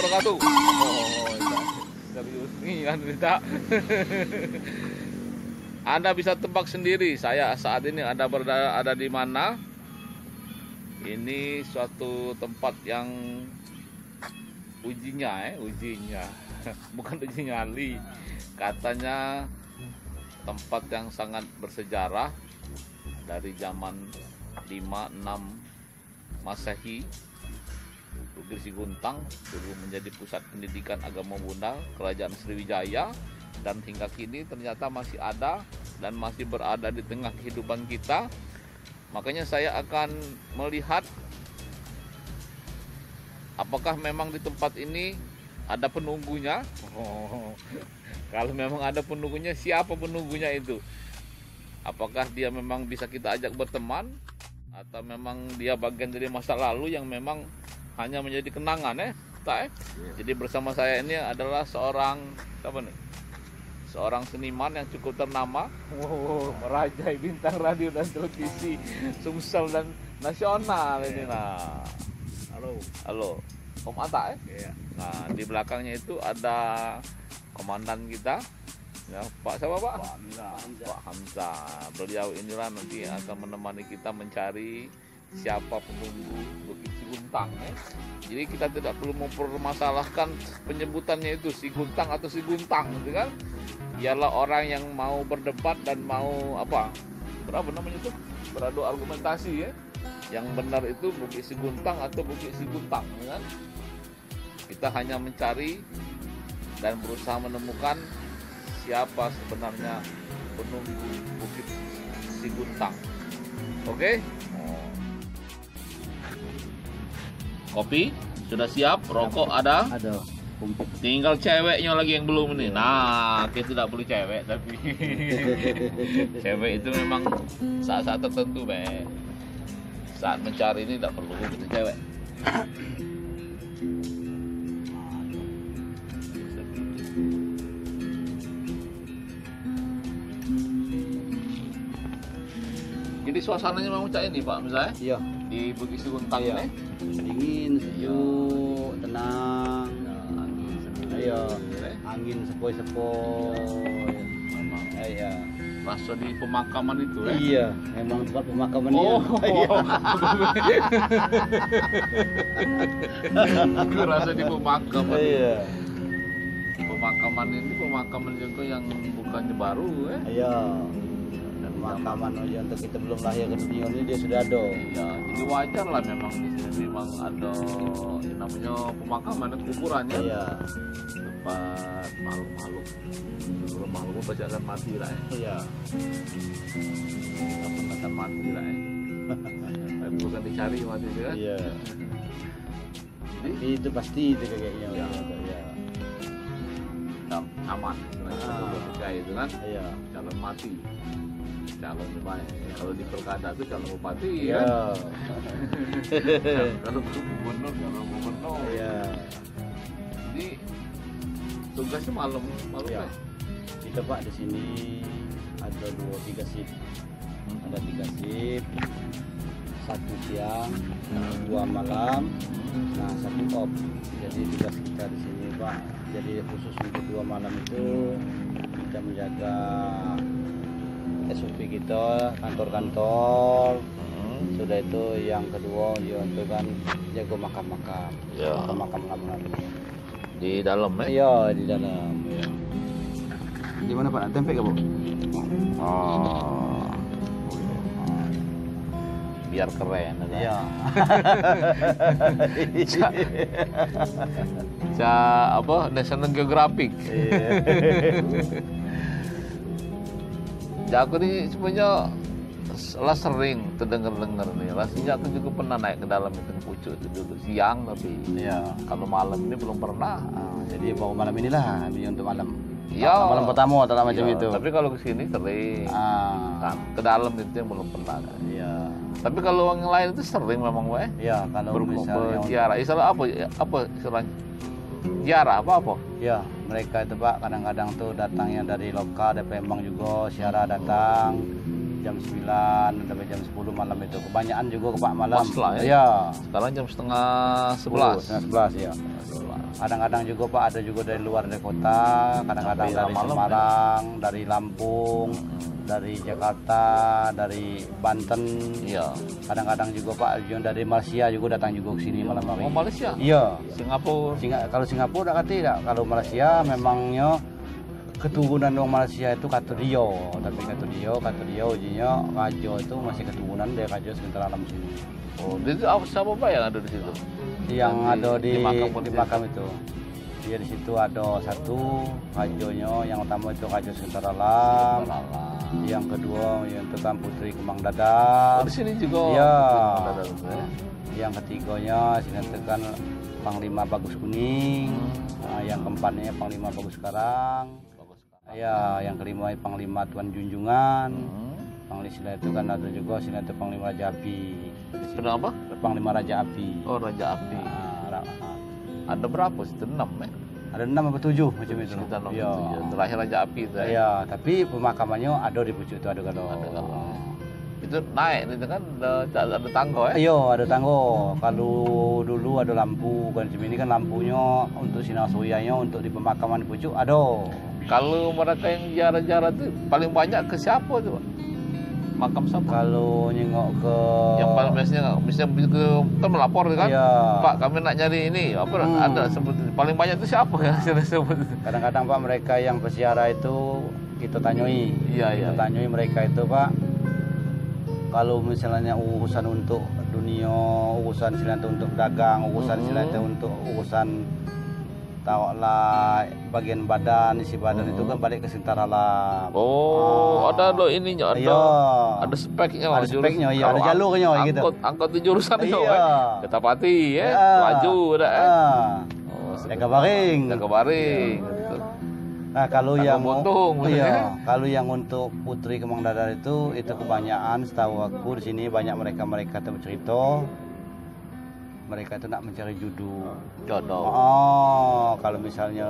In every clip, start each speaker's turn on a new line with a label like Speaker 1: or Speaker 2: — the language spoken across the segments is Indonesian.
Speaker 1: wabarakatuh. Oh, serius nih kan kita. Anda bisa tebak sendiri saya saat ini ada di mana. Ini suatu tempat yang ujinya bukan uji nyali. Katanya tempat yang sangat bersejarah dari zaman 5-6 Masehi. Bukit Siguntang dulu menjadi pusat pendidikan agama Buddha Kerajaan Sriwijaya, dan hingga kini ternyata masih ada dan masih berada di tengah kehidupan kita. Makanya saya akan melihat apakah memang di tempat ini ada penunggunya. Kalau memang ada penunggunya, siapa penunggunya itu? Apakah dia memang bisa kita ajak berteman, atau memang dia bagian dari masa lalu yang memang hanya menjadi kenangan Jadi bersama saya ini adalah seorang seniman yang cukup ternama, merajai bintang radio dan televisi Sumsel dan nasional ini. Nah, halo Om Atta Nah, di belakangnya itu ada komandan kita, ya, Pak siapa Pak? Pak Hamzah. Beliau inilah nanti akan menemani kita mencari siapa penunggu Bukit Siguntang. Jadi kita tidak perlu mempermasalahkan penyebutannya itu Siguntang atau Siguntang, gitu kan? Ialah orang yang mau berdebat dan mau beradu argumentasi, ya. Yang benar itu Bukit Siguntang atau Bukit Siguntang, kan? Kita hanya mencari dan berusaha menemukan siapa sebenarnya penunggu Bukit Siguntang. Oke? Kopi sudah siap, rokok ada. Tinggal ceweknya lagi yang belum ini. Nah, kita tidak perlu cewek tapi cewek itu memang saat-saat tertentu, saat mencari ini tidak perlu kita cewek. Jadi suasananya memang cak ini Pak, misalnya?
Speaker 2: Iya.
Speaker 1: Di Bukit Siguntang ini
Speaker 2: dingin, sejuk, tenang. Angin sepoi-sepoi.
Speaker 1: Memang.
Speaker 2: Iya.
Speaker 1: Rasa di pemakaman itu,
Speaker 2: Iya, memang tempat pemakaman dia.
Speaker 1: Aku rasa di pemakaman.
Speaker 2: Iya.
Speaker 1: Pemakaman ini pemakaman juga yang bukannya baru,
Speaker 2: Iya. Pemakaman aja untuk kita belum lahir ke dunia ini dia sudah ada.
Speaker 1: Ya, jadi wajar lah memang di sini memang ada yang namanya pemakaman kuburannya.
Speaker 2: Iya.
Speaker 1: Tempat makhluk-makhluk pasti akan mati lah.
Speaker 2: Iya.
Speaker 1: Akan mati lah. Tapi bukan dicari mati itu kan?
Speaker 2: Iya. Tapi itu pasti itu kayaknya.
Speaker 1: Ya.
Speaker 2: Iya.
Speaker 1: Aman. Percaya itu kan?
Speaker 2: Iya.
Speaker 1: Calon mati. Calon baik. Kalau di pilkada itu calon bupati
Speaker 2: Iya.
Speaker 1: Kan? Kalau gubernur, calon gubernur.
Speaker 2: Iya.
Speaker 1: Jadi tugasnya malam
Speaker 2: Ya.
Speaker 1: kan?
Speaker 2: Kita Pak di sini ada 3 shift. Ada 3 shift. 1 siang, 2 malam, nah 1 off. Jadi tugas kita di sini Pak. Jadi khusus untuk 2 malam itu kita menjaga SOP kita, kantor-kantor. Sudah itu yang kedua dia untuk kan jaga makam-makam.
Speaker 1: Ya.
Speaker 2: Makam
Speaker 1: Di dalam
Speaker 2: Iya, di dalam.
Speaker 1: Ya.
Speaker 2: Di mana Pak? Tempe gak, Bu?
Speaker 1: Oh. Biar keren kan?
Speaker 2: Iya.
Speaker 1: National Geographic.
Speaker 2: Iya.
Speaker 1: Ya, aku nih sebenarnya sering terdengar nih. Rasanya aku juga pernah naik ke dalam itu pucuk itu dulu siang, tapi
Speaker 2: Iya.
Speaker 1: kalau malam ini belum pernah.
Speaker 2: Jadi mau malam inilah ini untuk malam.
Speaker 1: Ya.
Speaker 2: Malam pertama atau macam
Speaker 1: Iya,
Speaker 2: itu.
Speaker 1: Tapi kalau ke sini sering. Kan, ke dalam itu yang belum pernah kan.
Speaker 2: Iya.
Speaker 1: Tapi kalau yang lain itu sering memang
Speaker 2: Iya, kalau misalnya
Speaker 1: berziarah. Istilah apa istilahnya? Ziarah apa?
Speaker 2: ya, mereka itu Pak kadang-kadang tuh datangnya dari lokal, dari Palembang juga, siara datang. jam 9 sampai jam 10 malam itu. Kebanyakan juga Pak malam.
Speaker 1: Pas lah ya.
Speaker 2: Iya.
Speaker 1: Sekarang jam setengah 11.
Speaker 2: Setengah 11 ya. Kadang-kadang juga Pak ada juga dari luar dari kota, kadang-kadang
Speaker 1: Sampai
Speaker 2: dari
Speaker 1: malam,
Speaker 2: Semarang, dari Lampung, dari Jakarta, dari Banten.
Speaker 1: Iya.
Speaker 2: Kadang-kadang juga Pak yang dari Malaysia juga datang juga ke sini malam hari.
Speaker 1: Oh, Malaysia?
Speaker 2: Iya.
Speaker 1: Singapura.
Speaker 2: Kalau Singapura tak tidak. Kalau Malaysia memangnya keturunan orang Malaysia itu Katurio, tapi Katurio ujinya Rajo itu masih keturunan dari Rajo sekitar alam sini.
Speaker 1: Oh, itu siapa Pak yang ada di situ?
Speaker 2: Yang ada di
Speaker 1: makam
Speaker 2: makam itu. Dia di situ ada satu Rajonya, yang utama itu Rajo sekitar alam. Yang kedua yang itu kan Putri Kemang Dadap.
Speaker 1: Oh, di sini juga.
Speaker 2: Iya.
Speaker 1: Dadap, ya.
Speaker 2: Yang ketiganya sini itu kan Panglima Bagus Kuning. Nah, yang keempatnya Panglima Bagus Karang. Ya, yang kelima Panglima Tuan Junjungan. Panglima itu kan ada juga sini itu Panglima Raja Api.
Speaker 1: Kenapa?
Speaker 2: Panglima Raja Api.
Speaker 1: Oh, Raja Api. Ada berapa sih? 6 ya?
Speaker 2: Ada 6 atau 7 macam itu.
Speaker 1: Sekitar 6
Speaker 2: Iya.
Speaker 1: Terakhir Raja Api itu ya.
Speaker 2: Iya, tapi pemakamannya ada di pucuk itu ada kalau.
Speaker 1: Itu naik itu kan ada tangga ya?
Speaker 2: Iya, ada tangga. Kalau dulu ada lampu kan, ini kan lampunya untuk sinar suryanya untuk di pemakaman di pucuk ada.
Speaker 1: Kalau mereka yang jarah-jarah itu paling banyak ke siapa tuh Pak? Makam siapa?
Speaker 2: Kalau nyengok ke
Speaker 1: Yang paling biasanya ke kan melapor kan?
Speaker 2: Iya.
Speaker 1: Pak, kami nak nyari ini apa ada sebut paling banyak itu siapa ya sebut?
Speaker 2: Kadang-kadang Pak mereka yang peziarah itu kita tanyoi.
Speaker 1: Iya.
Speaker 2: Kita tanyoi mereka itu Pak. Kalau misalnya urusan untuk dunia, urusan silanya untuk dagang, urusan silanya untuk urusan tahulah bagian badan, isi badan itu kan balik ke sekitar alam.
Speaker 1: Oh, ada lo ininya, ada
Speaker 2: Iya.
Speaker 1: ada speknya,
Speaker 2: Ada speknya, iya, ada jalurnya gitu.
Speaker 1: Angkot itu jurusan itu
Speaker 2: Iya.
Speaker 1: Ketapati ya,
Speaker 2: Iya.
Speaker 1: laju udah Oh,
Speaker 2: Jaga baring.
Speaker 1: Jaga baring. Gitu.
Speaker 2: Nah, kalau
Speaker 1: Jaga
Speaker 2: yang
Speaker 1: buntung,
Speaker 2: iya, kalau yang untuk Putri Kemang Dadap itu kebanyakan setahu aku di sini banyak mereka itu bercerita mereka itu nak mencari
Speaker 1: Jodoh.
Speaker 2: Oh, kalau misalnya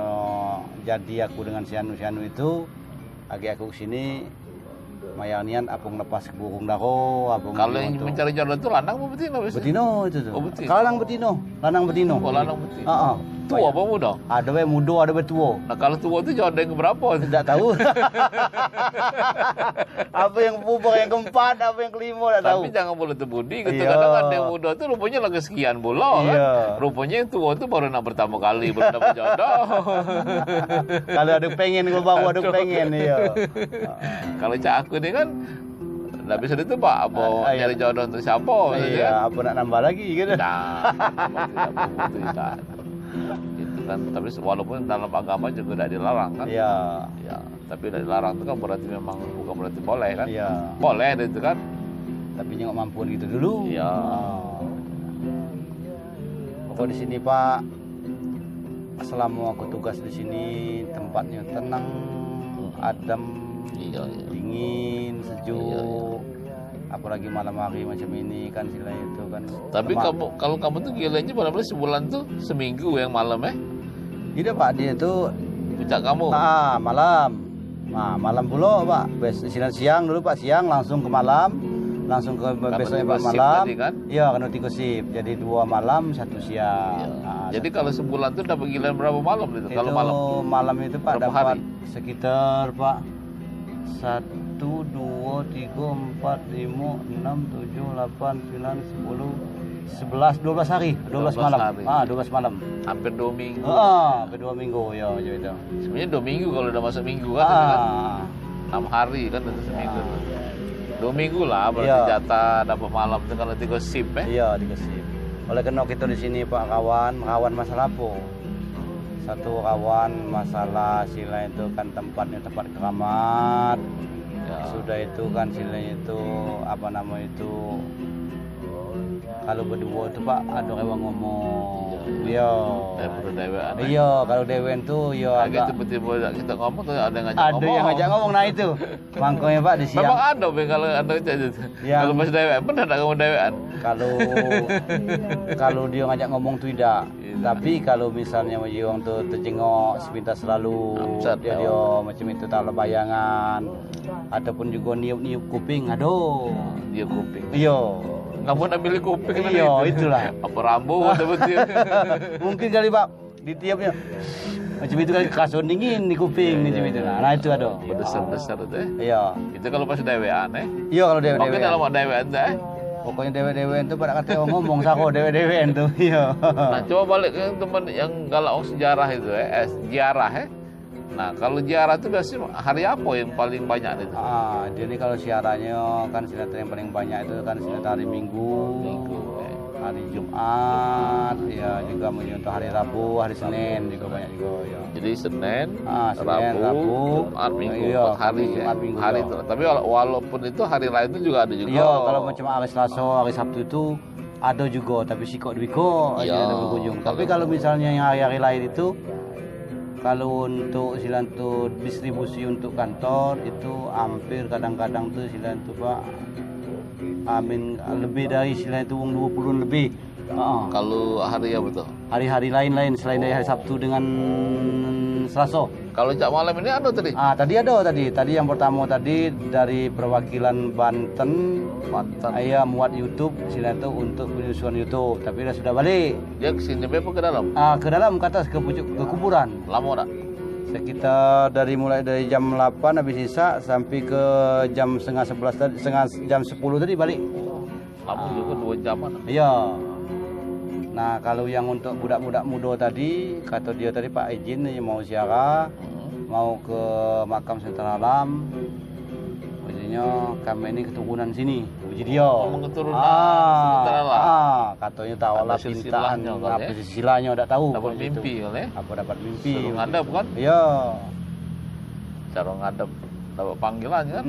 Speaker 2: jadi aku dengan si Anu itu, lagi aku kesini, mayanian apung lepas ke burung daro, apung.
Speaker 1: Kalau yang mencari jodoh itu lanang apa betina biasanya?
Speaker 2: Betino itu tuh.
Speaker 1: Oh, betina.
Speaker 2: Lanang betino.
Speaker 1: Oh, lanang betina.
Speaker 2: Heeh.
Speaker 1: Tua apa muda?
Speaker 2: Ada yang muda, ada yang tua.
Speaker 1: Nah, kalau tua itu jodoh yang berapa?
Speaker 2: Tidak tahu. Apa yang pupuk yang keempat, apa yang kelima, tidak tahu.
Speaker 1: Tapi jangan boleh terbudi. Gitu.
Speaker 2: Iya.
Speaker 1: Kadang ada yang muda itu rupanya lagi sekian bulan kan.
Speaker 2: Iya.
Speaker 1: Rupanya yang tua itu baru nak pertama kali baru dapat jodoh.
Speaker 2: Kalau ada pengen, gue bawa ada pengen. Iya.
Speaker 1: Kalau cak aku ini kan nggak bisa itu Pak, apa nyari jodoh untuk siapa?
Speaker 2: Iya, apa nak nambah lagi gitu.
Speaker 1: Nah, tidak. Itu kan, tapi walaupun dalam agama juga tidak dilarang kan?
Speaker 2: Iya.
Speaker 1: Ya, tapi tidak dilarang itu kan berarti memang bukan berarti boleh kan?
Speaker 2: Iya.
Speaker 1: Boleh itu kan?
Speaker 2: Tapi nggak mampu gitu dulu.
Speaker 1: Iya.
Speaker 2: Kalau di sini Pak, selama aku tugas di sini tempatnya tenang, adem,
Speaker 1: Iya.
Speaker 2: dingin, sejuk.
Speaker 1: Iya.
Speaker 2: Apalagi malam hari macam ini kan sila itu kan.
Speaker 1: Tapi kalau kamu tuh gilanya benar-benar sebulan tuh seminggu yang malam ya?
Speaker 2: Tidak Pak, dia itu
Speaker 1: Puncak kamu?
Speaker 2: malam. Nah, malam pula Pak. Siang dulu Pak, siang langsung ke malam. Langsung ke besoknya Pak malam.
Speaker 1: Kan?
Speaker 2: Iya, karena 3 shift. Jadi 2 malam, 1 siang.
Speaker 1: Iya.
Speaker 2: Nah,
Speaker 1: Jadi kalau sebulan tuh dapat giliran berapa malam itu? Kalau malam
Speaker 2: itu Pak
Speaker 1: berapa
Speaker 2: dapat
Speaker 1: hari?
Speaker 2: sekitar Pak 1, 2, 3, 4, 5, 6, 7, 8, 9, 10, 11, 12 hari, 12 malam.
Speaker 1: hari.
Speaker 2: 12 malam.
Speaker 1: Hampir 2 minggu.
Speaker 2: Hampir 2 minggu ya gitu.
Speaker 1: Sebenarnya 2 minggu kalau udah masuk minggu kan, kan 6 hari kan itu seminggu. 2 minggu lah berarti
Speaker 2: Iya.
Speaker 1: jatah dapat malam itu kalau 3 shift ya.
Speaker 2: Iya, dikasih. Oleh karena kita di sini Pak kawan masalah apa? Satu kawan masalah sila itu kan tempatnya tempat keramat.
Speaker 1: Ya.
Speaker 2: Sudah itu kan sila itu apa nama itu Kalau berdua tuh Pak ada orang ngomong. Iya.
Speaker 1: Daripada dewean.
Speaker 2: Iya, kalau dewen tuh ya
Speaker 1: Agak
Speaker 2: agak
Speaker 1: tiba-tiba kita ngomong tuh ada yang ngajak
Speaker 2: ada
Speaker 1: ngomong.
Speaker 2: yang ngajak ngomong, nah itu. Mangkoknya Pak di siang.
Speaker 1: Memang ada Bang kalau ada itu.
Speaker 2: Yang-
Speaker 1: Kalau pas dewean benar enggak kamu dewean?
Speaker 2: Kalau kalau dia ngajak ngomong tuh tidak. Tapi kalau misalnya orang tuh terjengok sepintas selalu
Speaker 1: Amsat,
Speaker 2: dia macam itu tak ada bayangan ataupun juga niup-niup kuping, aduh.
Speaker 1: Dia kuping.
Speaker 2: Iya.
Speaker 1: Nggak mau ambil kuping kan
Speaker 2: Iya,
Speaker 1: itu.
Speaker 2: itulah.
Speaker 1: Apa rambut apa betul?
Speaker 2: Mungkin kali Pak ditiupnya macam itu kan kasur dingin di kuping macam itu. Nah, itu aduh.
Speaker 1: Besar-besar itu
Speaker 2: Iya.
Speaker 1: Itu kalau pas dewean
Speaker 2: Iya kalau
Speaker 1: Mungkin
Speaker 2: dewe-dewe.
Speaker 1: dalam dewean tuh
Speaker 2: Pokoknya dewe-dewe itu pada kata orang ngomong sako dewe-dewe itu. Iya.
Speaker 1: Nah, coba balik ke teman yang galak sejarah itu ziarah Nah, kalau ziarah itu biasanya hari apa yang paling banyak itu?
Speaker 2: Jadi kalau siarannya kan sinetron yang paling banyak itu kan sinetron hari Minggu, hari Jumat, ya juga menyentuh hari Rabu, hari Senin juga banyak juga ya.
Speaker 1: Jadi Senin,
Speaker 2: Senin, Rabu,
Speaker 1: Jumat, Minggu,
Speaker 2: iya,
Speaker 1: 4 hari
Speaker 2: Jumat, Minggu,
Speaker 1: hari
Speaker 2: iya.
Speaker 1: itu. Tapi walaupun itu hari lain itu juga ada juga.
Speaker 2: Iya, kalau macam hari Selasa, hari Sabtu itu ada juga, tapi sikok dwiko
Speaker 1: Iya,
Speaker 2: aja ada berkunjung.
Speaker 1: kalau-
Speaker 2: Tapi kalau misalnya yang hari-hari lain itu, kalau untuk silantu distribusi untuk kantor itu hampir kadang-kadang tuh silantu Pak, amin lebih dari silantu 20 lebih.
Speaker 1: Kalau hari apa tuh?
Speaker 2: Hari-hari lain-lain selain dari hari Sabtu dengan Selasa.
Speaker 1: Kalau cak malam ini ada tadi?
Speaker 2: Tadi ada tadi yang pertama tadi dari perwakilan Banten.
Speaker 1: Mantan.
Speaker 2: Saya muat YouTube silantu untuk penyusuan YouTube, tapi dia sudah balik.
Speaker 1: Dia kesini apa ke dalam?
Speaker 2: Ke dalam ke atas ke pucuk ke kuburan.
Speaker 1: Lama tak?
Speaker 2: Sekitar mulai dari jam 8 habis sisa sampai ke jam setengah 11 tadi, jam 10 tadi balik.
Speaker 1: Lama juga 2 jaman.
Speaker 2: Iya. Nah, kalau yang untuk budak-budak muda tadi, kata dia tadi Pak izin mau ziarah, mau ke makam Sentral Alam. Maksudnya kami ini keturunan sini. Puji dia.
Speaker 1: Keturunan Sentral Alam.
Speaker 2: Katanya tahu lah
Speaker 1: Ada
Speaker 2: pintaan
Speaker 1: silsilahnya kan,
Speaker 2: apa
Speaker 1: ya?
Speaker 2: silsilahnya enggak tahu.
Speaker 1: Dapat
Speaker 2: begitu.
Speaker 1: mimpi kan ya?
Speaker 2: Apa dapat mimpi?
Speaker 1: Suruh ngadap kan?
Speaker 2: Iya.
Speaker 1: Cara ngadap dapat panggilan kan?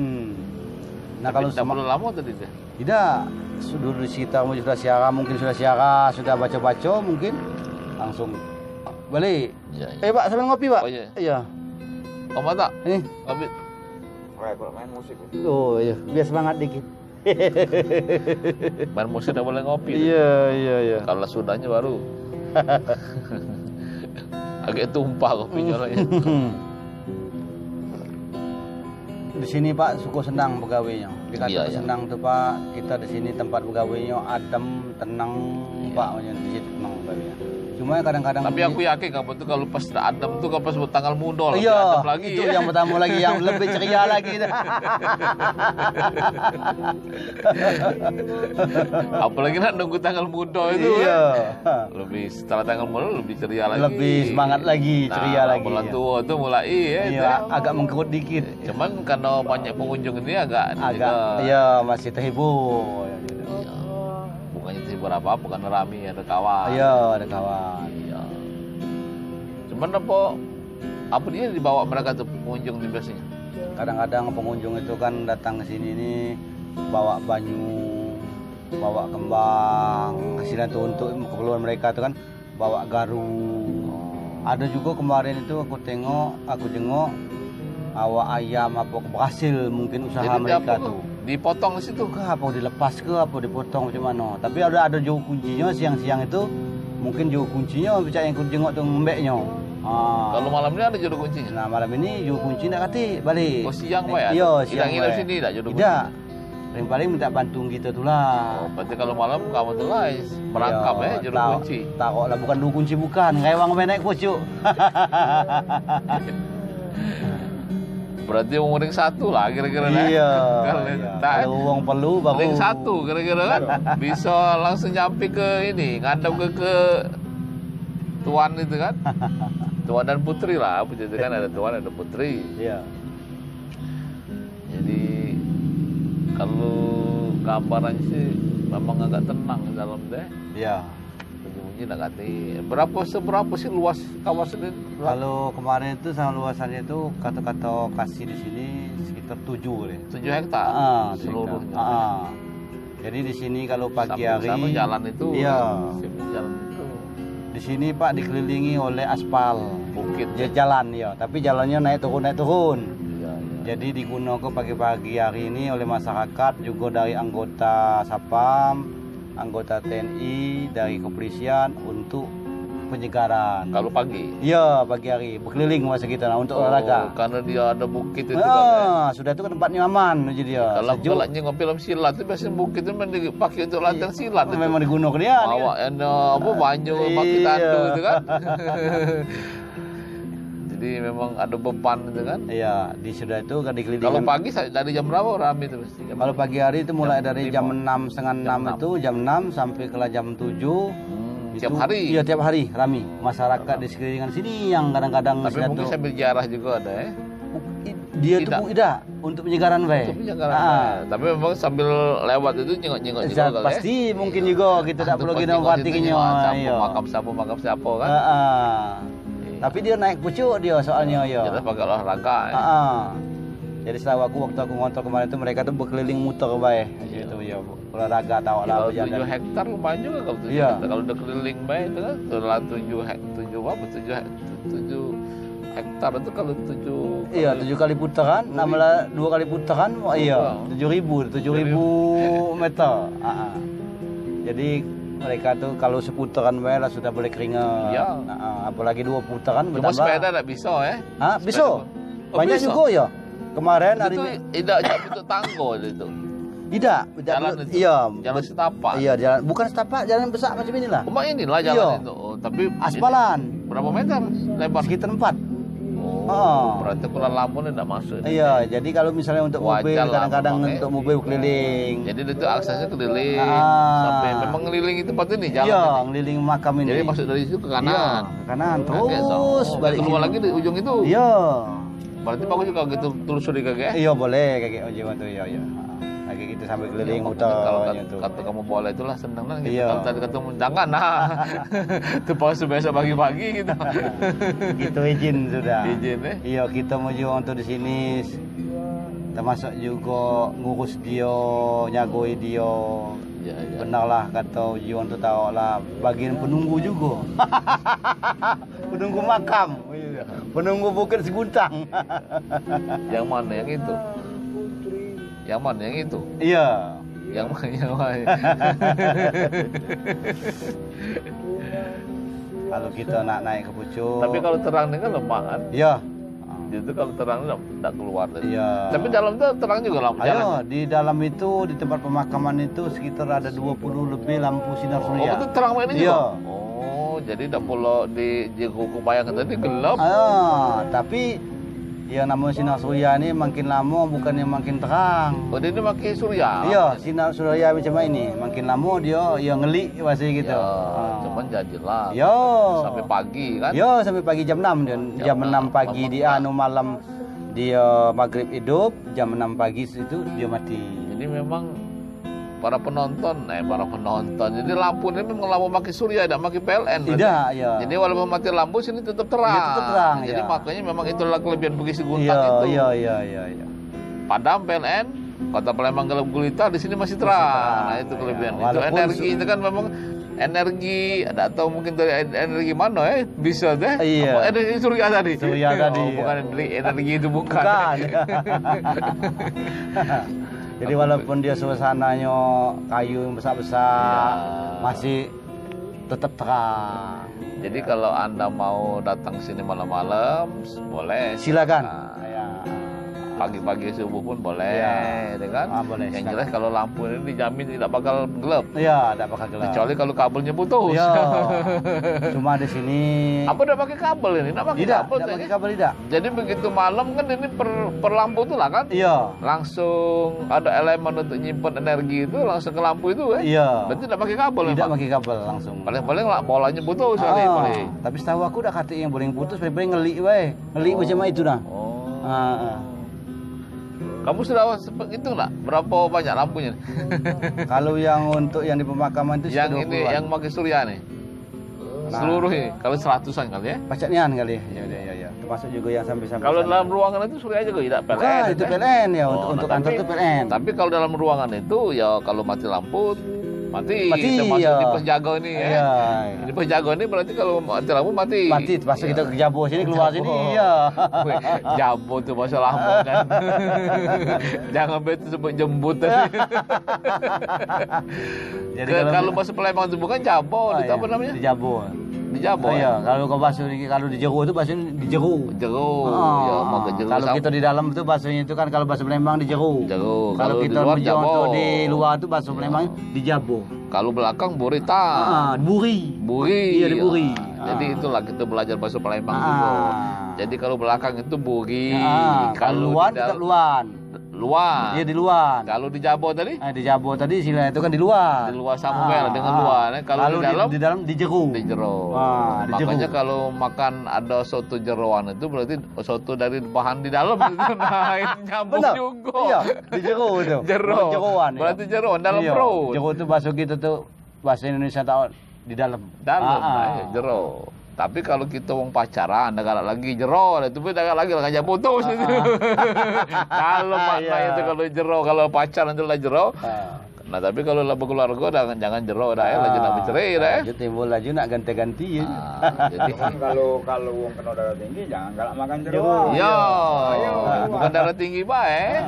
Speaker 2: Nah, kalau
Speaker 1: tidak perlu lama tadi dia.
Speaker 2: tidak, sudah di sekitar sudah siarah, mungkin sudah siarah, sudah baca-baca mungkin langsung balik.
Speaker 1: Iya, iya.
Speaker 2: Pak, sambil ngopi, Pak.
Speaker 1: Oh, iya.
Speaker 2: Iya.
Speaker 1: Om tak?
Speaker 2: Ini.
Speaker 1: Ngopi.
Speaker 3: main musik.
Speaker 2: Oh, iya, biar semangat dikit.
Speaker 1: Main musik udah boleh ngopi.
Speaker 2: Iya.
Speaker 1: Kalau sudahnya baru. Agak tumpah kopinya lah ya.
Speaker 2: Di sini Pak suku senang pegawainya. Dikata
Speaker 1: Iya, iya.
Speaker 2: senang tuh Pak, kita di sini tempat pegawainya adem, tenang Pak, di situ tenang pegawainya. Cuma kadang-kadang
Speaker 1: Tapi aku yakin kamu tuh kalau pas udah adem tuh kalau pas tanggal muda lebih
Speaker 2: iya,
Speaker 1: adem lagi
Speaker 2: itu
Speaker 1: ya.
Speaker 2: yang pertama lagi yang lebih ceria lagi.
Speaker 1: Apalagi nak nunggu tanggal muda itu.
Speaker 2: Iya.
Speaker 1: Lebih setelah tanggal muda lebih ceria lagi.
Speaker 2: Lebih semangat lagi, ceria lagi.
Speaker 1: Bulan
Speaker 2: Ya.
Speaker 1: tua tuh mulai
Speaker 2: Iya, agak mengkerut dikit.
Speaker 1: Cuman karena banyak pengunjung ini agak
Speaker 2: Iya, masih terhibur.
Speaker 1: Iya. Bukannya terhibur apa, bukan rame ada kawan.
Speaker 2: Iya, ada kawan.
Speaker 1: Iya. Cuman apa dia dibawa mereka tuh pengunjung tuh biasanya?
Speaker 2: Kadang-kadang pengunjung itu kan datang ke sini nih bawa banyu, bawa kembang, hasilnya tuh untuk keperluan mereka tuh kan bawa garu. Ada juga kemarin itu aku jenguk awak ayam apa berhasil mungkin usaha
Speaker 1: Jadi
Speaker 2: mereka
Speaker 1: apa
Speaker 2: tuh.
Speaker 1: dipotong di situ.
Speaker 2: Ke apa dilepas ke apa dipotong macam mana. Tapi ada juga kuncinya siang-siang itu mungkin juga kuncinya bicara yang aku jenguk tuh ngembeknya.
Speaker 1: Kalau malam ini ada jodoh kuncinya.
Speaker 2: Nah malam ini juga kunci nak kati balik.
Speaker 1: Oh siang Pak ya?
Speaker 2: Iya
Speaker 1: Kita
Speaker 2: siang.
Speaker 1: nginep
Speaker 2: Pak.
Speaker 1: sini tak jodoh
Speaker 2: Tidak. Paling minta bantu kita tu lah.
Speaker 1: Oh, berarti kalau malam kamu tuh guys merangkap ya jodoh kunci.
Speaker 2: Takut lah bukan dua kunci bukan. Rewang main naik pucuk.
Speaker 1: Berarti mau ring satu lah kira-kira lah.
Speaker 2: Iya.
Speaker 1: Kalau
Speaker 2: Iya.
Speaker 1: tak
Speaker 2: Kalau uang perlu baru.
Speaker 1: ring satu kira-kira kan bisa langsung nyampe ke ini ngadap ke tuan itu kan. Tuan dan putri lah, begitu kan ada tuan ada putri.
Speaker 2: Iya.
Speaker 1: Jadi kalau gambarannya sih memang agak tenang di dalam deh.
Speaker 2: Iya.
Speaker 1: Bunyi nak kati. Seberapa sih luas kawasan ini?
Speaker 2: Kalau kemarin itu sama luasannya itu kata-kata kasih di sini sekitar 7 kali.
Speaker 1: 7 hektar seluruhnya.
Speaker 2: Jadi di sini kalau pagi
Speaker 1: Sampai
Speaker 2: hari
Speaker 1: sana jalan itu.
Speaker 2: Iya.
Speaker 1: Jalan itu.
Speaker 2: Di sini Pak dikelilingi oleh aspal.
Speaker 1: Bukit.
Speaker 2: Ya, jalan ya, tapi jalannya naik turun.
Speaker 1: Iya, iya.
Speaker 2: Jadi digunakan pagi-pagi hari ini oleh masyarakat, juga dari anggota Sapam, anggota TNI, dari kepolisian untuk penyegaran.
Speaker 1: Kalau pagi.
Speaker 2: Iya, pagi hari berkeliling masa kita untuk olahraga.
Speaker 1: Karena dia ada bukit itu kan.
Speaker 2: Sudah itu kan tempatnya aman jadi dia.
Speaker 1: Kalau
Speaker 2: Sejuk.
Speaker 1: kalau nyengok film silat itu biasanya bukit itu memang dipakai untuk latihan silat. Itu.
Speaker 2: Memang digunakan dia.
Speaker 1: Bawa apa banyu pakai tandu itu kan. Jadi memang ada beban itu kan.
Speaker 2: Iya, di sudah itu kan dikelilingi.
Speaker 1: Kalau pagi dari jam berapa ramai itu mesti?
Speaker 2: Kalau pagi hari itu mulai dari jam 6, setengah 6 itu, jam 6 sampai ke jam 7.
Speaker 1: Tiap hari?
Speaker 2: Iya, tiap hari rami. Masyarakat di sekelilingan sini yang kadang-kadang
Speaker 1: Tapi mungkin sambil jarah juga ada ya.
Speaker 2: Dia tuh tidak untuk penyegaran baik.
Speaker 1: Untuk penyegaran. Tapi memang sambil lewat itu nyengok-nyengok juga kali ya.
Speaker 2: Pasti mungkin juga kita tak perlu kita mematikannya.
Speaker 1: Makam siapa kan.
Speaker 2: Tapi dia naik pucuk dia soalnya ya.
Speaker 1: Jadi pakai olahraga ya.
Speaker 2: Jadi setahu aku waktu aku ngontrol kemarin itu mereka tuh berkeliling muter baik gitu ya. Olahraga tahu lah.
Speaker 1: Kalau 7 hektar lumayan juga kalau 7 hektar. Kalau udah keliling baik itu kan setelah 7 hektar itu kalau 7.
Speaker 2: Iya, 7 kali putaran, nambah 2 kali putaran, iya, 7.000 meter. Jadi mereka tuh kalau seputaran baik lah sudah boleh keringat.
Speaker 1: Iya.
Speaker 2: Apalagi 2 putaran
Speaker 1: bertambah. Cuma sepeda tak bisa ya?
Speaker 2: Bisa. Banyak bisa juga ya. Kemarin hari
Speaker 1: itu tidak bentuk tanggo itu.
Speaker 2: Tidak,
Speaker 1: jalan itu.
Speaker 2: Iya,
Speaker 1: jalan setapak.
Speaker 2: Iya, jalan bukan setapak, jalan besar macam inilah.
Speaker 1: Inilah jalan itu. Tapi
Speaker 2: aspalan.
Speaker 1: Berapa meter lebar?
Speaker 2: Sekitar 4.
Speaker 1: Berarti kalau lampu ini tidak masuk.
Speaker 2: Iya, jadi kalau misalnya untuk mobil kadang-kadang untuk mobil keliling.
Speaker 1: Jadi itu aksesnya keliling sampai memang ngeliling itu tempat ini jalan.
Speaker 2: Iya, ngeliling makam ini.
Speaker 1: Jadi masuk dari situ ke kanan.
Speaker 2: Iya, ke kanan terus
Speaker 1: balik keluar lagi di ujung itu.
Speaker 2: Iya.
Speaker 1: Berarti bagus juga gitu telusuri kakek.
Speaker 2: Iya, boleh kakek ujung itu ya. Lagi gitu sambil keliling
Speaker 1: kalau kata kamu boleh itulah seneng lah gitu.
Speaker 2: Iya.
Speaker 1: Kalau tadi ketemu jangan itu pas biasa pagi-pagi gitu.
Speaker 2: Gitu izin sudah.
Speaker 1: Izin
Speaker 2: Iya, kita mau juga untuk di sini termasuk juga ngurus dia, nyagoi dia.
Speaker 1: Ya.
Speaker 2: Benarlah kata Ujiwan tuh tahu lah bagian penunggu juga. Penunggu makam. Penunggu bukit seguntang.
Speaker 1: Yang mana yang itu? Yang mana yang itu?
Speaker 2: Iya.
Speaker 1: Yang mana?
Speaker 2: Kalau kita nak naik ke pucuk.
Speaker 1: Tapi kalau terang ini kan lemah kan?
Speaker 2: Iya.
Speaker 1: Itu kalau terang tidak keluar.
Speaker 2: Iya.
Speaker 1: Tapi dalam itu terang juga lampu.
Speaker 2: Ayo, di dalam itu di tempat pemakaman itu sekitar ada 20 lebih lampu sinar surya.
Speaker 1: Oh, itu terang ini juga?
Speaker 2: Iya.
Speaker 1: Oh, jadi tidak perlu di hukum bayangkan tadi gelap.
Speaker 2: Tapi ya namanya sinar surya ini makin lama bukannya makin terang.
Speaker 1: Oh, dia ini pakai surya.
Speaker 2: Iya, sinar surya macam ini. Makin lama dia ya ngelik masih gitu.
Speaker 1: Ya, cuman jadilah.
Speaker 2: Yo.
Speaker 1: Sampai pagi kan?
Speaker 2: Yo, sampai pagi jam 6 dan jam 6 pagi di malam dia maghrib hidup, jam 6 pagi itu dia mati.
Speaker 1: Jadi memang para penonton. Jadi lampu ini memang lampu pakai surya, tidak pakai PLN.
Speaker 2: Tidak, ya.
Speaker 1: Jadi walaupun mati lampu sini tetap terang.
Speaker 2: Ya, tetap terang.
Speaker 1: Jadi
Speaker 2: ya.
Speaker 1: makanya memang itulah kelebihan Bugis Seguntang itu.
Speaker 2: Iya.
Speaker 1: Padam PLN, Kota Palembang gelap gulita, di sini masih terang. Nah itu kelebihan. Ya. Itu energi itu kan memang energi, ada atau mungkin dari energi mana bisa deh.
Speaker 2: Iya.
Speaker 1: Apa energi surya tadi?
Speaker 2: Surya tadi.
Speaker 1: Bukan energi itu bukan.
Speaker 2: Jadi walaupun dia suasananya kayu yang besar-besar, masih tetap terang.
Speaker 1: Jadi kalau Anda mau datang sini malam-malam, boleh.
Speaker 2: Silakan.
Speaker 1: Pagi-pagi subuh pun boleh, ya kan?
Speaker 2: Boleh.
Speaker 1: Yang jelas kalau lampu ini dijamin tidak bakal gelap.
Speaker 2: Iya, tidak bakal gelap.
Speaker 1: Kecuali kalau kabelnya putus.
Speaker 2: Iya. Cuma di sini.
Speaker 1: Apa udah pakai kabel ini? Tidak pakai kabel.
Speaker 2: Tidak pakai kabel tidak.
Speaker 1: Jadi begitu malam kan ini per lampu itu lah kan?
Speaker 2: Iya.
Speaker 1: Langsung ada elemen untuk nyimpan energi itu langsung ke lampu itu kan?
Speaker 2: Iya.
Speaker 1: Berarti tidak pakai kabel.
Speaker 2: Tidak pakai kabel langsung.
Speaker 1: Paling-paling lah bolanya putus kali.
Speaker 2: Tapi setahu aku udah kata yang boleh putus, paling ngelik wae. Ngelik macam itu dah.
Speaker 1: Kamu sudah itu enggak? Berapa banyak lampunya?
Speaker 2: Kalau yang untuk yang di pemakaman itu
Speaker 1: yang ini yang pakai surya nih. Seluruh ini, kalau 100-an kali ya?
Speaker 2: Pacatnian kali. Ya. termasuk juga yang sampai-sampai.
Speaker 1: Kalau
Speaker 2: sana.
Speaker 1: dalam ruangan itu surya juga tidak PLN.
Speaker 2: Bukan, itu PLN ya,
Speaker 1: Oh,
Speaker 2: untuk
Speaker 1: nah,
Speaker 2: kantor itu PLN.
Speaker 1: Tapi kalau dalam ruangan itu ya kalau mati lampu mati,
Speaker 2: Mati,
Speaker 1: termasuk
Speaker 2: iya.
Speaker 1: di penjaga ini ya.
Speaker 2: Iya.
Speaker 1: Di penjaga ini berarti kalau mati lampu mati.
Speaker 2: Mati, pas
Speaker 1: Iya.
Speaker 2: kita ke Jabo sini keluar
Speaker 1: Jabo.
Speaker 2: sini, iya.
Speaker 1: Weh, Jabo tuh bahasa lama kan. Jangan betul sebut jembut tadi.
Speaker 2: Jadi
Speaker 1: Kalau bahasa Palembang itu bukan Jabo, itu apa namanya?
Speaker 2: Di Jabo.
Speaker 1: Di Jabo.
Speaker 2: Iya, kalau kau basuh kalau di Jero itu basuhnya di Jero.
Speaker 1: Jero. Ya, mau ke Jero.
Speaker 2: Kalau kita di dalam itu basuhnya itu kan kalau basuh Palembang di Jero.
Speaker 1: Jero.
Speaker 2: Kalau
Speaker 1: Kalau di
Speaker 2: kita
Speaker 1: luar
Speaker 2: berjuang
Speaker 1: Jabo.
Speaker 2: tuh di luar itu basuh Palembang di Jabo.
Speaker 1: Kalau belakang Burita.
Speaker 2: Buri.
Speaker 1: Buri.
Speaker 2: Iya, di Buri.
Speaker 1: Jadi itulah kita belajar bahasa Palembang juga. Jadi kalau belakang itu Buri.
Speaker 2: Kalau luar tetap luar.
Speaker 1: Luar.
Speaker 2: Iya di luar.
Speaker 1: Kalau di Jabo tadi?
Speaker 2: Di Jabo tadi sila itu kan di luar.
Speaker 1: Di luar Samuel dengan luar. Kalau
Speaker 2: di dalam di Jero.
Speaker 1: Di Jero.
Speaker 2: Di
Speaker 1: Makanya
Speaker 2: Jero.
Speaker 1: kalau makan ada soto jeroan itu berarti soto dari bahan di dalam itu. Nah, itu nyambung
Speaker 2: Benar.
Speaker 1: juga.
Speaker 2: Iya, di Jero itu.
Speaker 1: Jero.
Speaker 2: Jeroan.
Speaker 1: Berarti jeroan dalam
Speaker 2: Iya.
Speaker 1: perut.
Speaker 2: Jero itu bahasa kita tuh bahasa Indonesia tahu di dalam.
Speaker 1: Dalam, jero. Tapi kalau kita wong pacaran, ada lagi jero, itu pun ada lagi ngajak putus itu. Kalau makna itu kalau jero, kalau pacaran itu lah jero. Nah tapi kalau lah berkeluarga jangan jero dah ya, lagi nak bercerai dah ya.
Speaker 2: Jadi timbul lagi nak ganti-ganti ya.
Speaker 1: Jadi
Speaker 3: Kan kalau wong kena darah tinggi jangan galak makan
Speaker 1: yo,
Speaker 3: jeroan.
Speaker 1: bukan darah tinggi baik.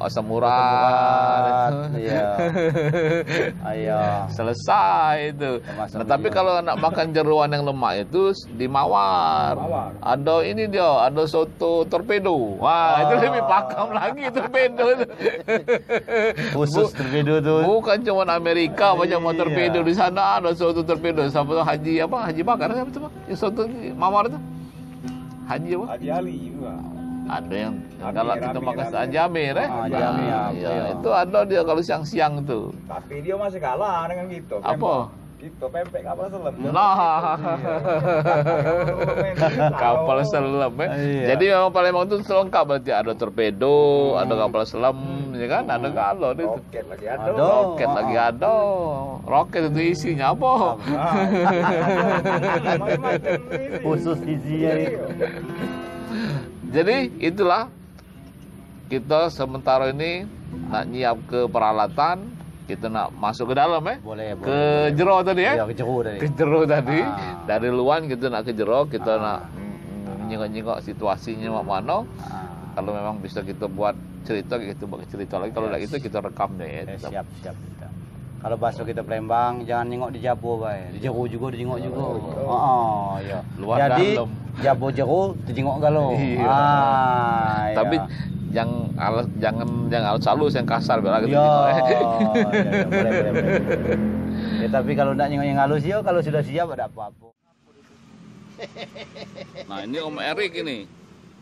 Speaker 1: Asam urat.
Speaker 2: Iya. Ayo.
Speaker 1: Selesai itu. Nah, tapi kalau nak makan jeroan yang lemak itu di Mawar. Ada ini dia, ada soto torpedo. Wah, itu lebih pakam lagi torpedo itu.
Speaker 2: Khusus torpedo tuh.
Speaker 1: Bukan cuma Amerika macam mau torpedo di sana, ada soto torpedo. Siapa tuh Haji apa? Haji Bakar siapa tuh? Yang soto di Mawar itu. Haji apa?
Speaker 3: Haji Ali juga.
Speaker 1: Ada yang
Speaker 3: Haji
Speaker 1: kalau kita
Speaker 3: Rami,
Speaker 1: makan
Speaker 3: Rami.
Speaker 1: Haji Amir
Speaker 2: Haji Amir,
Speaker 1: ya,
Speaker 2: iya.
Speaker 1: itu ada dia kalau siang-siang tuh.
Speaker 3: Tapi dia masih kalah dengan kita.
Speaker 1: Apa?
Speaker 3: Kita pempek kapal selam.
Speaker 1: Nah, kapal selam ya.
Speaker 2: Iya.
Speaker 1: Jadi memang Palembang itu selengkap berarti ada torpedo, ada kapal selam, ya kan? Ada galon itu.
Speaker 3: Roket lagi ada.
Speaker 2: Ada.
Speaker 1: Roket lagi ada. Roket itu isinya apa?
Speaker 2: Khusus isinya.
Speaker 1: Jadi itulah kita sementara ini nak nyiap ke peralatan, kita nak masuk ke dalam ya.
Speaker 2: Boleh, boleh.
Speaker 1: Ke jero tadi ya.
Speaker 2: Iya, ke Jero tadi.
Speaker 1: Ke jero tadi.
Speaker 2: Ah.
Speaker 1: Dari luar kita nak ke jero, kita nak nyengok-nyengok situasinya mak mana. Kalau memang bisa kita buat cerita, kita buat cerita lagi. Kalau tidak itu kita rekam deh ya.
Speaker 2: Siap kita. Kalau bakso kita Palembang jangan nengok di Jabo bae. Di Jero juga dijengok juga. Iya.
Speaker 1: Luar
Speaker 2: Jadi
Speaker 1: dalam.
Speaker 2: Jabo Jero dijengok galo.
Speaker 1: Iya.
Speaker 2: Iya.
Speaker 1: Tapi jangan alat halus yang kasar biar gitu.
Speaker 2: Boleh. Ya, tapi kalau enggak nengok yang halus ya, kalau sudah siap ada apa-apa.
Speaker 1: Nah, ini Om Erik ini.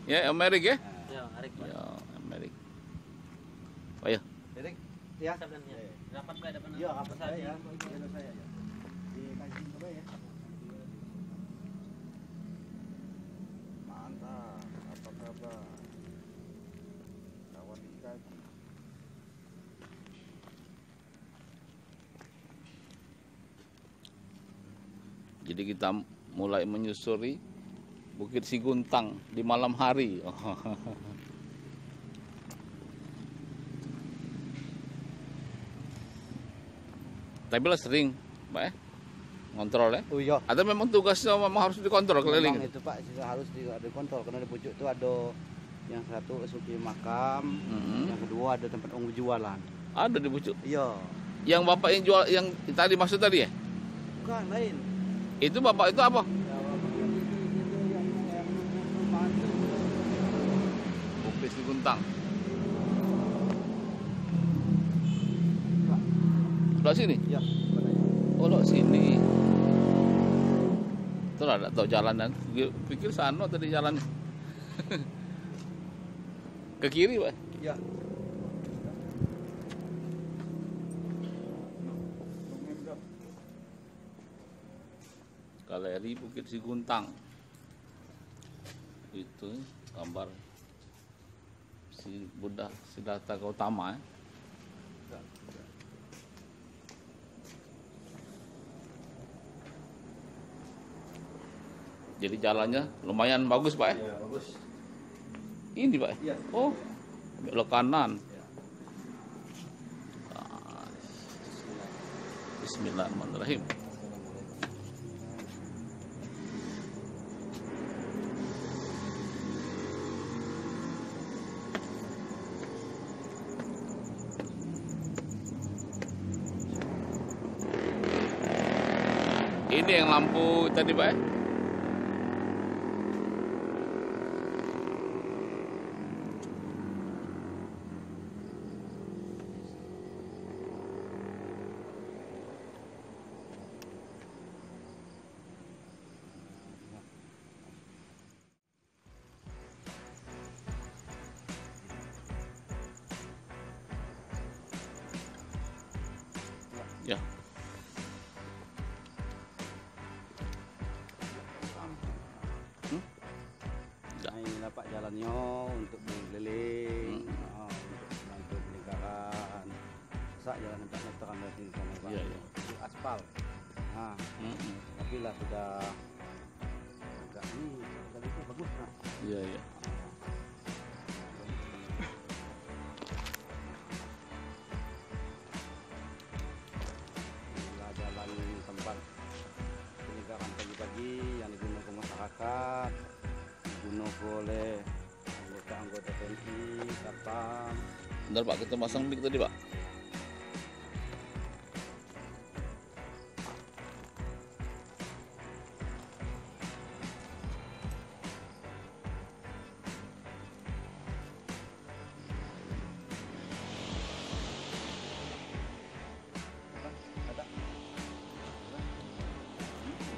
Speaker 1: Ya, Om Erik ya?
Speaker 4: Ya, Arik.
Speaker 1: Ya, Om Erik. Oh ya.
Speaker 2: Erik, ya.
Speaker 4: Rapat Pak, depan.
Speaker 2: Iya, apa saya ya? Saya ya. Dikasih apa ya?
Speaker 3: Mantap. Apa kabar? Kawan dikaji.
Speaker 1: Jadi kita mulai menyusuri Bukit Siguntang di malam hari. Tapi lah sering, Pak ya, ngontrol ya.
Speaker 2: Oh iya.
Speaker 1: Atau memang tugasnya memang harus dikontrol keliling.
Speaker 2: Memang itu Pak, harus ada kontrol karena di pucuk itu ada yang satu SUP makam, yang kedua ada tempat orang berjualan.
Speaker 1: Ada di Pucuk.
Speaker 2: Iya.
Speaker 1: Yang bapak yang jual yang tadi maksud tadi ya?
Speaker 2: Bukan lain.
Speaker 1: Itu bapak itu apa? Bukit Siguntang. Lo sini?
Speaker 2: Ya.
Speaker 1: Oh, lo sini. Itu lah, tak tahu jalan dan pikir sana tadi jalannya. Ke kiri, Pak.
Speaker 2: Ya.
Speaker 1: Galeri Bukit Siguntang. Itu gambar si Buddha Siddhartha Gautama ya. Jadi jalannya lumayan bagus Pak ya?
Speaker 2: Iya, bagus.
Speaker 1: Ini Pak ya?
Speaker 2: Iya.
Speaker 1: Oh, belok kanan.
Speaker 2: Iya.
Speaker 1: Ah, Bismillahirrahmanirrahim. Ini yang lampu tadi Pak ya? Ya.
Speaker 2: Nah, inilah Pak jalannya untuk keliling, untuk bantu peningkatan. Sak jalan Pak meteran dari sini sana Pak.
Speaker 1: Iya, iya.
Speaker 2: Itu aspal. Nah, tapi lah sudah agak ini, tapi itu bagus Pak.
Speaker 1: Iya, iya.
Speaker 2: Inilah jalan tempat peningkatan pagi-pagi yang digunakan masyarakat, digunakan oleh anggota TNI, Satpam.
Speaker 1: Bentar Pak, kita pasang mic tadi Pak.
Speaker 2: Ada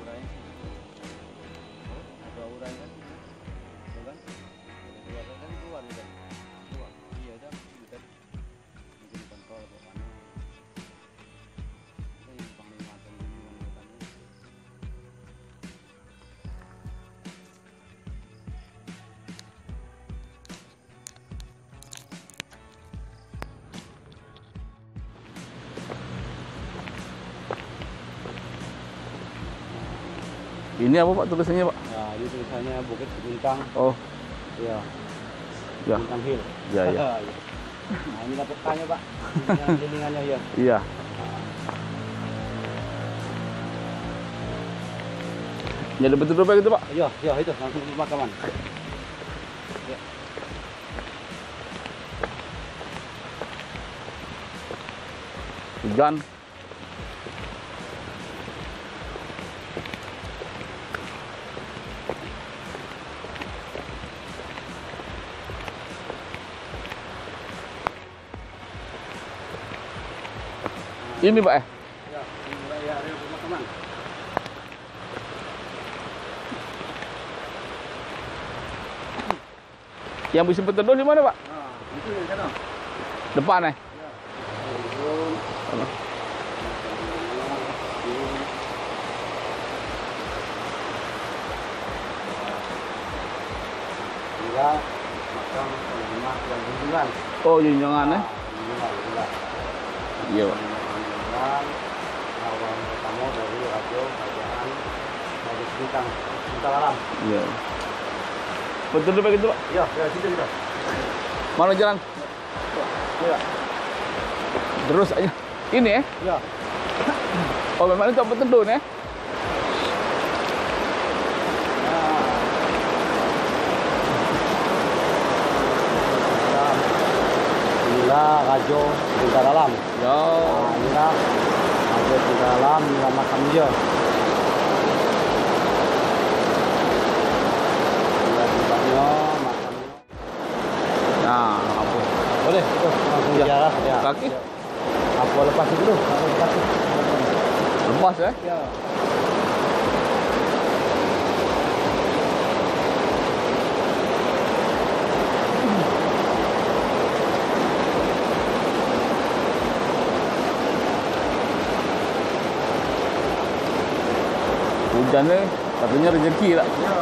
Speaker 2: urai, ada urai kan, tuh kan, keluar kan keluar kan, keluar, iya dah, kita mungkin kontrol ke mana, ini panglima tadi menentukannya.
Speaker 1: Ini apa Pak tulisannya Pak?
Speaker 2: Nah, ini tulisannya Bukit Bintang,
Speaker 1: Oh,
Speaker 2: ya,
Speaker 1: ya.
Speaker 2: Bintang Hill.
Speaker 1: Ya, ya.
Speaker 2: Nah, ini lah petanya Pak, yang kelilingannya ya.
Speaker 1: Iya. Jadi betul Pak gitu Pak?
Speaker 2: Iya, iya itu langsung ke pemakaman. Ya.
Speaker 1: Hujan. Ini Pak ya?
Speaker 2: Ya, ini mulai area pemakaman.
Speaker 1: Yang bisa berteduh di mana Pak?
Speaker 2: Nah, itu yang sana.
Speaker 1: Depan ya?
Speaker 2: Ya. Turun. Hingga makam penerima yang junjungan.
Speaker 1: Oh, junjungan ya?
Speaker 2: Junjungan.
Speaker 1: Iya Pak.
Speaker 2: Junjungan awal pertama dari radio kerajaan dari bintang alam.
Speaker 1: Iya. Betul Pak gitu Pak?
Speaker 2: Iya, ya situ kita.
Speaker 1: Mana jalan?
Speaker 2: Iya.
Speaker 1: Terus aja. Ini ya?
Speaker 2: Iya.
Speaker 1: Oh, memang itu tempat teduh ya?
Speaker 2: Inilah radio bintang alam.
Speaker 1: Ya.
Speaker 2: Nah, inilah radio bintang alam, inilah makam dia. Inilah tempatnya, makamnya.
Speaker 1: Nah,
Speaker 2: Boleh, itu langsung
Speaker 1: Ya.
Speaker 2: jalan. Ya.
Speaker 1: Kaki?
Speaker 2: Aku lepas dulu, aku lepas.
Speaker 1: lepas ya?
Speaker 2: Ya.
Speaker 1: Hujannya katanya rezeki lah.
Speaker 2: Ya.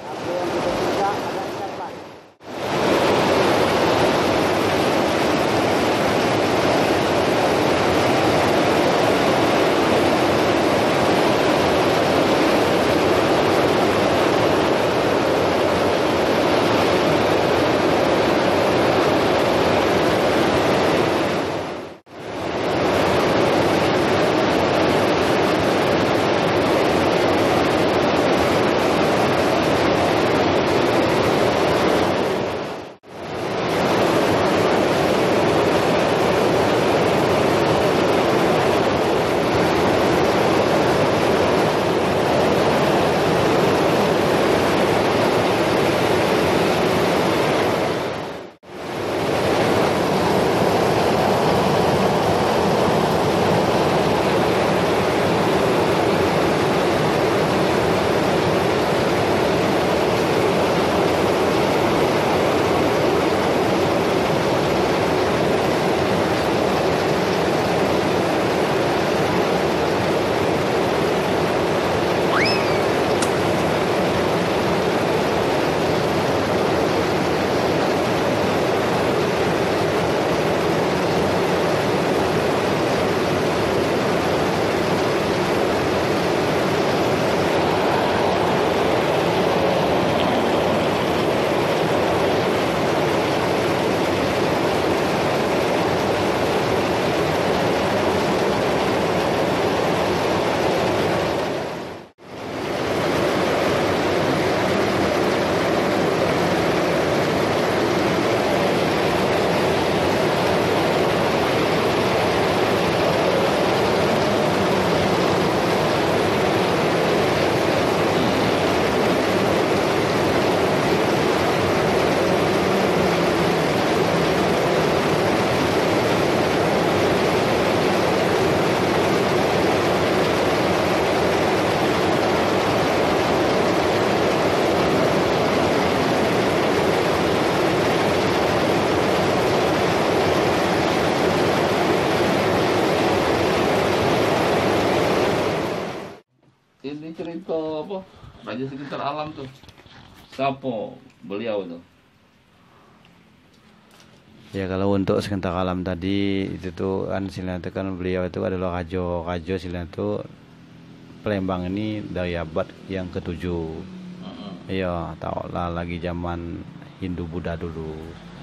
Speaker 2: Aku yang kita kerja ada ikan Pak.
Speaker 1: cerita apa? Raja sekitar alam tuh. Siapa beliau tuh?
Speaker 2: Ya kalau untuk sekitar alam tadi itu tuh kan istilahnya itu kan beliau itu adalah Rajo istilahnya itu Palembang ini dari abad yang ke-7. Iya, tahulah lagi zaman Hindu Buddha dulu.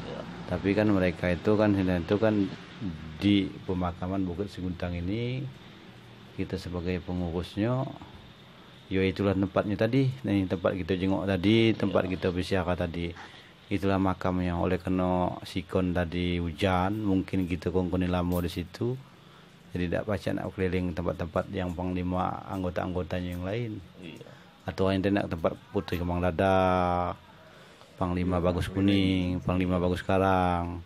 Speaker 1: Ya.
Speaker 2: Tapi kan mereka itu kan istilahnya itu kan di pemakaman Bukit Seguntang ini kita sebagai pengurusnya, ya itulah tempatnya tadi. Nah, ini tempat kita jenguk tadi, tempat kita bersiarah tadi. Itulah makamnya. Oleh karena sikon tadi hujan, mungkin kita kongkoni lama di situ. Jadi tidak pacak nak keliling tempat-tempat yang panglima anggota-anggotanya yang lain.
Speaker 1: Iya.
Speaker 2: Atau yang nak tempat Putri Kemang Dada, Panglima Bagus Kuning, Panglima Bagus Karang.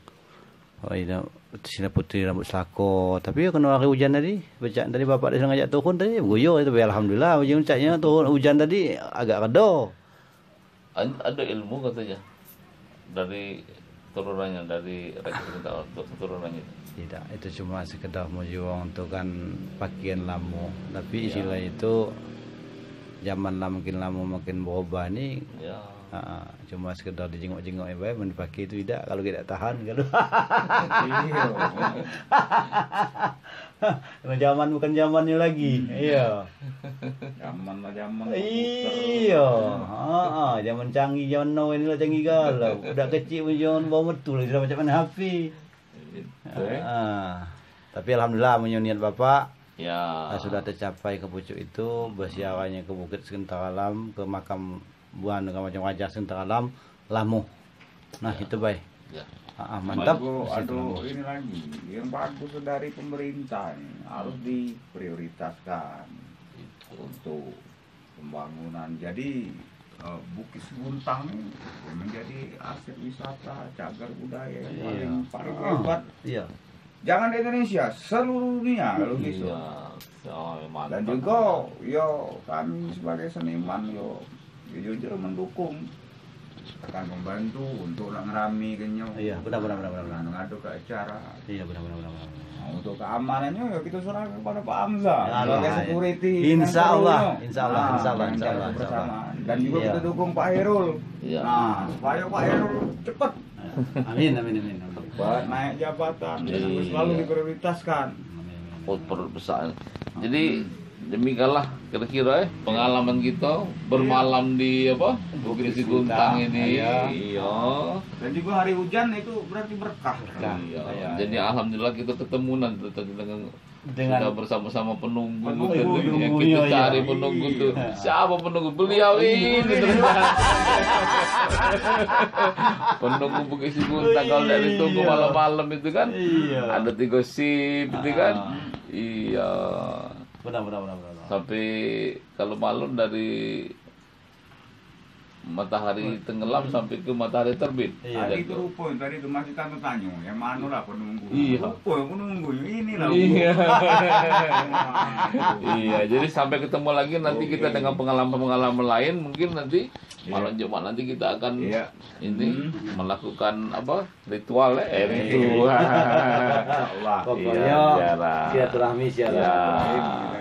Speaker 2: Oh ini sini Putri Rambut Selako. Tapi ya kena hari hujan tadi, baca tadi bapak dia ngajak turun tadi, guyur itu alhamdulillah hujan turun hujan tadi agak reda.
Speaker 1: Ada ilmu katanya dari turunannya, dari Raja Sekitar turunannya.
Speaker 2: Tidak, itu cuma sekedar mojuang untuk kan pakaian lama. Tapi istilah itu zaman lah makin berubah nih.
Speaker 1: Ya.
Speaker 2: Cuma sekedar dijenguk-jenguk yang baik, dipakai itu tidak. Kalau tidak tahan, kalau karena zaman bukan zamannya lagi. Iya.
Speaker 3: Zaman.
Speaker 2: Iya. Zaman canggih, zaman now inilah canggih galau. Udah kecil pun jangan bawa betul, sudah macam mana HP. Tapi alhamdulillah menyuniat bapak
Speaker 1: Ya.
Speaker 2: sudah tercapai ke pucuk itu, bersiarahnya ke Bukit Segentar Alam, ke makam Buan dengan macam Raja Segentar Alam, Lamuh. Nah itu baik.
Speaker 1: Ya.
Speaker 2: Mantap.
Speaker 3: Aduh, ini lagi yang bagus dari pemerintah ini harus diprioritaskan untuk pembangunan. Jadi Bukit Seguntang ini menjadi aset wisata cagar budaya yang paling hebat.
Speaker 2: Iya.
Speaker 3: Jangan di Indonesia, seluruh dunia kalau gitu. Dan juga yo kami sebagai seniman yo jujur mendukung, akan membantu untuk ngerami kenyo.
Speaker 2: Iya, benar.
Speaker 3: Ngadu ke acara.
Speaker 2: Iya, benar.
Speaker 3: Nah, untuk keamanannya ya kita serahkan kepada Pak Hamzah
Speaker 2: Ya,
Speaker 3: sebagai
Speaker 2: ya.
Speaker 3: security.
Speaker 2: Insya Allah.
Speaker 3: Bersama. Dan juga
Speaker 2: Iya.
Speaker 3: kita dukung Pak Herul.
Speaker 1: Iya.
Speaker 3: Nah, supaya Pak Herul cepat
Speaker 2: Amin.
Speaker 3: naik jabatan dan
Speaker 1: Iya.
Speaker 3: selalu diprioritaskan.
Speaker 1: Perut besar. Jadi demikianlah kira-kira pengalaman kita bermalam di apa Bukit Seguntang ini. Iya.
Speaker 3: Dan juga hari hujan itu berarti berkah.
Speaker 1: Iya. Jadi alhamdulillah kita ketemuan dengan kita bersama-sama penunggu, yang kita cari penunggu tuh. Siapa penunggu? Beliau ini ternyata. Penunggu Bukit Seguntang kalau dari tunggu malam-malam itu kan.
Speaker 2: Iya.
Speaker 1: Ada 3 sip itu kan. Iya.
Speaker 2: Benar.
Speaker 1: Sampai kalau malam dari matahari tenggelam sampai ke matahari terbit.
Speaker 2: Iya.
Speaker 3: Tadi itu rupo, tadi itu masih tante tanya, yang mana lah penunggu?
Speaker 1: Iya.
Speaker 3: Rupo yang penunggu, ini lah.
Speaker 1: Iya. Iya, jadi sampai ketemu lagi nanti kita dengan pengalaman-pengalaman lain, mungkin nanti malam Jumat nanti kita akan
Speaker 3: Iya.
Speaker 1: ini melakukan apa ritual ritual.
Speaker 3: Allah.
Speaker 2: Pokoknya
Speaker 1: Iya,
Speaker 2: silaturahmi.
Speaker 1: Ya.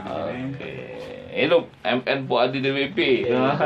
Speaker 1: Oke. Hidup MN Puadi DWP.
Speaker 2: Iya.